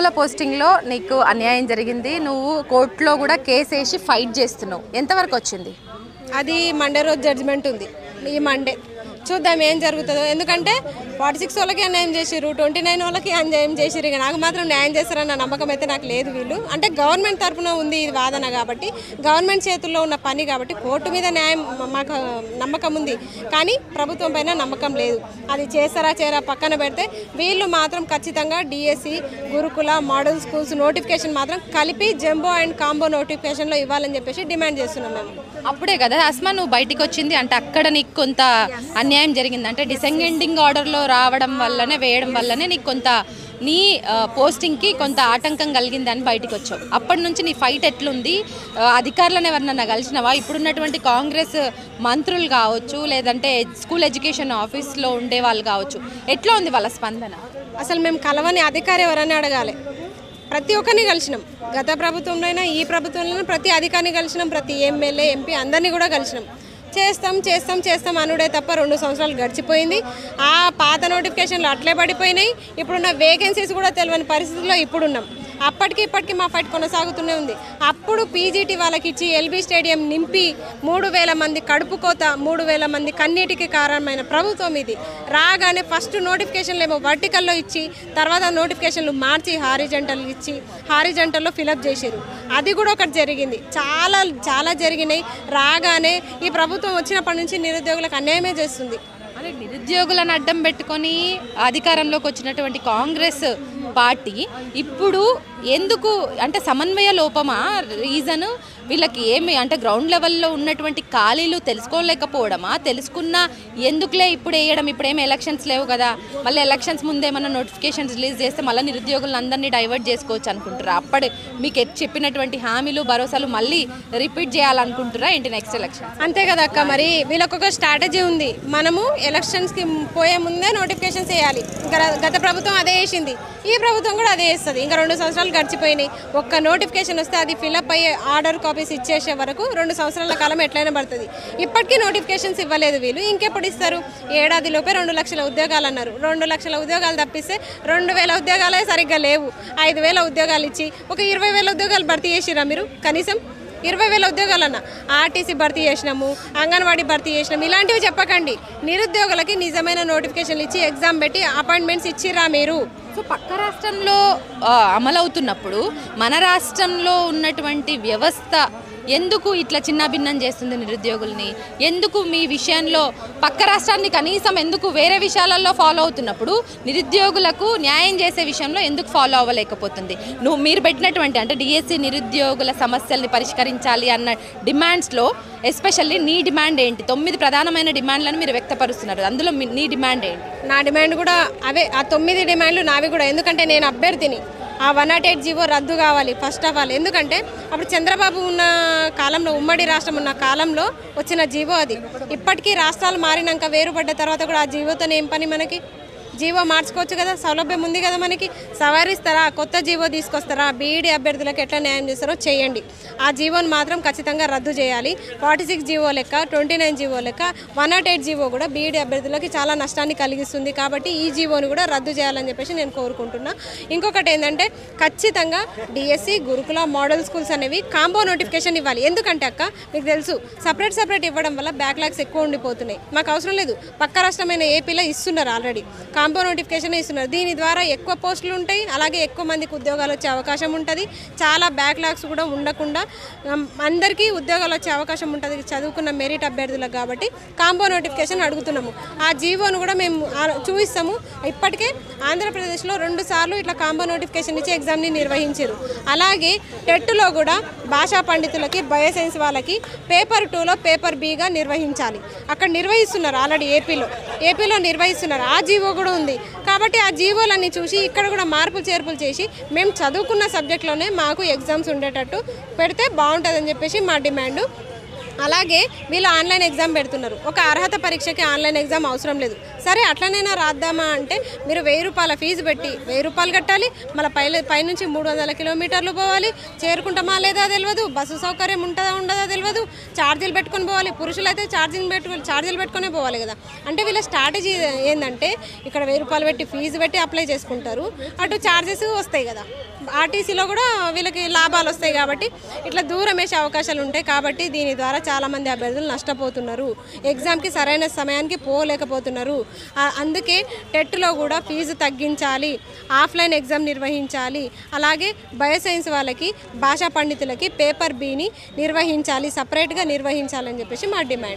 గురుకుల పోస్టింగ్లో నీకు అన్యాయం జరిగింది, నువ్వు కోర్టులో కూడా కేసు వేసి ఫైట్ చేస్తున్నావు, ఎంతవరకు వచ్చింది? అది మండే రోజు జడ్జిమెంట్ ఉంది, ఈ మండే చూద్దాం ఏం జరుగుతుందో. ఎందుకంటే 46 వాళ్ళకి అన్యాయం చేసిర్రు, 29 వాళ్ళకి అన్యాయం చేసిర్రు, ఇక నాకు మాత్రం న్యాయం చేస్తారన్న నమ్మకం అయితే నాకు లేదు. వీళ్ళు అంటే గవర్నమెంట్ తరఫున ఉంది ఇది వాదన కాబట్టి, గవర్నమెంట్ చేతుల్లో ఉన్న పని కాబట్టి కోర్టు మీద న్యాయం మాకు నమ్మకం ఉంది, కానీ ప్రభుత్వం పైన నమ్మకం లేదు. అది చేస్తారా చేయరా పక్కన పెడితే వీళ్ళు మాత్రం ఖచ్చితంగా డిఎస్సి గురుకుల మోడల్ స్కూల్స్ నోటిఫికేషన్ మాత్రం కలిపి జంబో అండ్ కాంబో నోటిఫికేషన్లో ఇవ్వాలని చెప్పేసి డిమాండ్ చేస్తున్నాం మేము. అప్పుడే కదా అస్మా నువ్వు బయటికి వచ్చింది, అంటే అక్కడ నీకు కొంత అన్యాయం జరిగింది, అంటే డిసెండింగ్ ఆర్డర్లో రావడం వల్లనే వేయడం వల్లనే నీకు కొంత నీ పోస్టింగ్కి కొంత ఆటంకం కలిగిందని బయటకు వచ్చావు. అప్పటి నుంచి నీ ఫైట్ ఎట్లుంది? అధికారులను ఎవరినన్నా కలిసినవా? ఇప్పుడున్నటువంటి కాంగ్రెస్ మంత్రులు కావచ్చు, లేదంటే స్కూల్ ఎడ్యుకేషన్ ఆఫీస్లో ఉండే వాళ్ళు కావచ్చు, ఎట్లా ఉంది వాళ్ళ స్పందన? అసలు మేము కలవని అధికారి ఎవరని అడగాలి. ప్రతి ఒక్కరిని కలిసినాం, గత ప్రభుత్వంలో అయినా ఈ ప్రభుత్వంలో ప్రతి అధికారిని కలిసినాం, ప్రతి ఎమ్మెల్యే ఎంపీ అందరినీ కూడా కలిసినాం. చేస్తాం అనుడే తప్ప 2 సంవత్సరాలు గడిచిపోయింది. ఆ పాత నోటిఫికేషన్లు అట్లే పడిపోయినాయి. ఇప్పుడున్న వేకెన్సీస్ కూడా తెలియని పరిస్థితుల్లో ఇప్పుడున్నాం. ఇప్పటికీ మా ఫైట్ కొనసాగుతూనే ఉంది. అప్పుడు పీజీటీ వాళ్ళకి ఇచ్చి ఎల్బీ స్టేడియం నింపి 3000 మంది కడుపు కోత, 3000 మంది కన్నీటికి కారణమైన ప్రభుత్వం ఇది. రాగానే ఫస్ట్ నోటిఫికేషన్లు ఏమో వర్టికల్లో ఇచ్చి, తర్వాత నోటిఫికేషన్లు మార్చి హారిజంటల్ ఇచ్చి హారిజంటల్లో ఫిలప్ చేశారు. అది కూడా ఒకటి జరిగింది. చాలా జరిగినాయి. రాగానే ఈ ప్రభుత్వం వచ్చినప్పటి నుంచి నిరుద్యోగులకు అన్యాయమే చేస్తుంది. అదే నిరుద్యోగులను అడ్డం పెట్టుకొని అధికారంలోకి వచ్చినటువంటి కాంగ్రెస్ పార్టీ ఇప్పుడు ఎందుకు, అంటే సమన్వయ లోపమా రీజన్? వీళ్ళకి ఏమి అంటే గ్రౌండ్ లెవెల్లో ఉన్నటువంటి ఖాళీలు తెలుసుకోలేకపోవడమా? తెలుసుకున్నా ఎందుకులే ఇప్పుడు వేయడం, ఇప్పుడేమి ఎలక్షన్స్ లేవు కదా, మళ్ళీ ఎలక్షన్స్ ముందేమన్నా నోటిఫికేషన్స్ రిలీజ్ చేస్తే మళ్ళీ నిరుద్యోగులను అందరినీ డైవర్ట్ చేసుకోవచ్చు అనుకుంటారా? అప్పుడే మీకు చెప్పినటువంటి హామీలు భరోసాలు మళ్ళీ రిపీట్ చేయాలనుకుంటారా ఏంటి నెక్స్ట్ ఎలక్షన్? అంతే కదా అక్క, మరి వీళ్ళకి ఒక స్ట్రాటజీ ఉంది. మనము ఎలక్షన్స్కి పోయే ముందే నోటిఫికేషన్స్ వేయాలి. ఇంకా గత ప్రభుత్వం అదే వేసింది, ఈ ప్రభుత్వం కూడా అదే వేస్తుంది. ఇంకా 2 సంవత్సరాలు గడిచిపోయినాయి. ఒక్క నోటిఫికేషన్ వస్తే అది ఫిలప్ అయ్యే ఆర్డర్ కాపీస్ ఇచ్చేసే వరకు 2 సంవత్సరాల కాలం ఎట్లయినా పడుతుంది. ఇప్పటికీ నోటిఫికేషన్స్ ఇవ్వలేదు వీళ్ళు, ఇంకెప్పుడు ఇస్తారు? ఏడాదిలోపే 2 లక్షల ఉద్యోగాలు అన్నారు. 2 లక్షల ఉద్యోగాలు తప్పిస్తే 2000 ఉద్యోగాలే సరిగ్గా లేవు. 5000 ఉద్యోగాలు ఇచ్చి ఒక 20,000 ఉద్యోగాలు భర్తీ చేసిరా మీరు? కనీసం 20,000 ఉద్యోగాలన్నా ఆర్టీసీ భర్తీ చేసినాము, అంగన్వాడీ భర్తీ చేసినాము, ఇలాంటివి చెప్పకండి. నిరుద్యోగులకి నిజమైన నోటిఫికేషన్లు ఇచ్చి ఎగ్జామ్ పెట్టి అపాయింట్మెంట్స్ ఇచ్చిరా మీరు? సో పక్క రాష్ట్రంలో అమలవుతున్నప్పుడు మన రాష్ట్రంలో ఉన్నటువంటి వ్యవస్థ ఎందుకు ఇట్లా చిన్నాభిన్నం చేస్తుంది నిరుద్యోగుల్ని? ఎందుకు మీ విషయంలో పక్క రాష్ట్రాన్ని కనీసం ఎందుకు వేరే విషయాలలో ఫాలో అవుతున్నప్పుడు నిరుద్యోగులకు న్యాయం చేసే విషయంలో ఎందుకు ఫాలో అవ్వలేకపోతుంది? మీరు పెట్టినటువంటి అంటే డిఎస్సి నిరుద్యోగుల సమస్యల్ని పరిష్కరించాలి అన్న డిమాండ్స్లో ఎస్పెషల్లీ నీ డిమాండ్ ఏంటి? 9 ప్రధానమైన డిమాండ్లను మీరు వ్యక్తపరుస్తున్నారు, అందులో నీ డిమాండ్ ఏంటి? నా డిమాండ్ కూడా అవే, ఆ 9 డిమాండ్లు నావి కూడా. ఎందుకంటే నేను అభ్యర్థిని. ఆ 108 జీవో రద్దు కావాలి ఫస్ట్ ఆఫ్ ఆల్. ఎందుకంటే అప్పుడు చంద్రబాబు ఉన్న కాలంలో, ఉమ్మడి రాష్ట్రం ఉన్న కాలంలో వచ్చిన జీవో అది. ఇప్పటికీ రాష్ట్రాలు మారినాక వేరుపడ్డ తర్వాత కూడా ఆ జీవోతో ఏం పని మనకి? జీవో మార్చుకోవచ్చు కదా, సౌలభ్యం ఉంది కదా మనకి. సవరిస్తారా, కొత్త జీవో తీసుకొస్తారా, బీఈడీ అభ్యర్థులకు ఎట్లా న్యాయం చేస్తారో చేయండి. ఆ జీవోని మాత్రం ఖచ్చితంగా రద్దు చేయాలి. 46 జీవో లెక్క, 29 జీవో లెక్క 108 జీవో కూడా బీఈడీ అభ్యర్థులకి చాలా నష్టాన్ని కలిగిస్తుంది. కాబట్టి ఈ జీవోని కూడా రద్దు చేయాలని చెప్పేసి నేను కోరుకుంటున్నా. ఇంకొకటి ఏంటంటే ఖచ్చితంగా డిఎస్సి గురుకుల మోడల్ స్కూల్స్ అనేవి కాంబో నోటిఫికేషన్ ఇవ్వాలి. ఎందుకంటే అక్క మీకు తెలుసు, సపరేట్ ఇవ్వడం వల్ల బ్యాక్లాగ్స్ ఎక్కువ ఉండిపోతున్నాయి. మాకు అవసరం లేదు, పక్క రాష్ట్రమైన ఏపీలో ఇస్తున్నారు ఆల్రెడీ, కాంబో నోటిఫికేషన్ ఇస్తున్నారు. దీని ద్వారా ఎక్కువ పోస్టులు ఉంటాయి, అలాగే ఎక్కువ మందికి ఉద్యోగాలు వచ్చే అవకాశం ఉంటుంది. చాలా బ్యాక్లాగ్స్ కూడా ఉండకుండా అందరికీ ఉద్యోగాలు వచ్చే అవకాశం ఉంటుంది చదువుకున్న మెరిట్ అభ్యర్థులకు. కాబట్టి కాంబో నోటిఫికేషన్ అడుగుతున్నాము. ఆ జీవోను కూడా మేము చూపిస్తాము. ఇప్పటికే ఆంధ్రప్రదేశ్లో 2 సార్లు ఇట్లా కాంబో నోటిఫికేషన్ ఇచ్చి ఎగ్జామ్ని నిర్వహించారు. అలాగే టెట్లో కూడా భాషా పండితులకి, బయోసైన్స్ వాళ్ళకి పేపర్ 2లో పేపర్ బిగా నిర్వహించాలి. అక్కడ నిర్వహిస్తున్నారు ఆల్రెడీ ఏపీలో నిర్వహిస్తున్నారు. ఆ జీవో కూడా ఉంది. కాబట్టి ఆ జీవోలన్నీ చూసి ఇక్కడ కూడా మార్పులు చేర్పులు చేసి మేము చదువుకున్న సబ్జెక్ట్లోనే మాకు ఎగ్జామ్స్ ఉండేటట్టు పెడితే బాగుంటుందని చెప్పేసి మా డిమాండు. అలాగే వీళ్ళు ఆన్లైన్ ఎగ్జామ్ పెడుతున్నారు. ఒక అర్హత పరీక్షకి ఆన్లైన్ ఎగ్జామ్ అవసరం లేదు. సరే అట్లనైనా రాద్దామా అంటే మీరు 1000 రూపాయల ఫీజు పెట్టి 1000 రూపాయలు కట్టాలి. మళ్ళీ పైనుంచి 300 కిలోమీటర్లు పోవాలి. చేరుకుంటామా లేదా తెలియదు. బస్సు సౌకర్యం ఉంటుందా ఉండదా తెలియదు. ఛార్జీలు పెట్టుకొని పోవాలి. పురుషులైతే ఛార్జీలు పెట్టుకునే పోవాలి కదా. అంటే వీళ్ళ స్ట్రాటజీ ఏంటంటే ఇక్కడ 1000 రూపాయలు పెట్టి ఫీజు పెట్టి అప్లై చేసుకుంటారు. అటు ఛార్జెస్ వస్తాయి కదా. ఆర్టీసీలో కూడా వీళ్ళకి లాభాలు వస్తాయి కాబట్టి ఇట్లా దూరం వేసే అవకాశాలు ఉంటాయి. కాబట్టి దీని ద్వారా చాలామంది అభ్యర్థులు నష్టపోతున్నారు. ఎగ్జామ్కి సరైన సమయానికి పోలేకపోతున్నారు. అందుకే టెట్లో కూడా ఫీజు తగ్గించాలి, ఆఫ్లైన్ ఎగ్జామ్ నిర్వహించాలి. అలాగే బయోసైన్స్ వాళ్ళకి, భాషా పండితులకి పేపర్ బిని నిర్వహించాలి, సపరేట్గా నిర్వహించాలని చెప్పేసి మా డిమాండ్.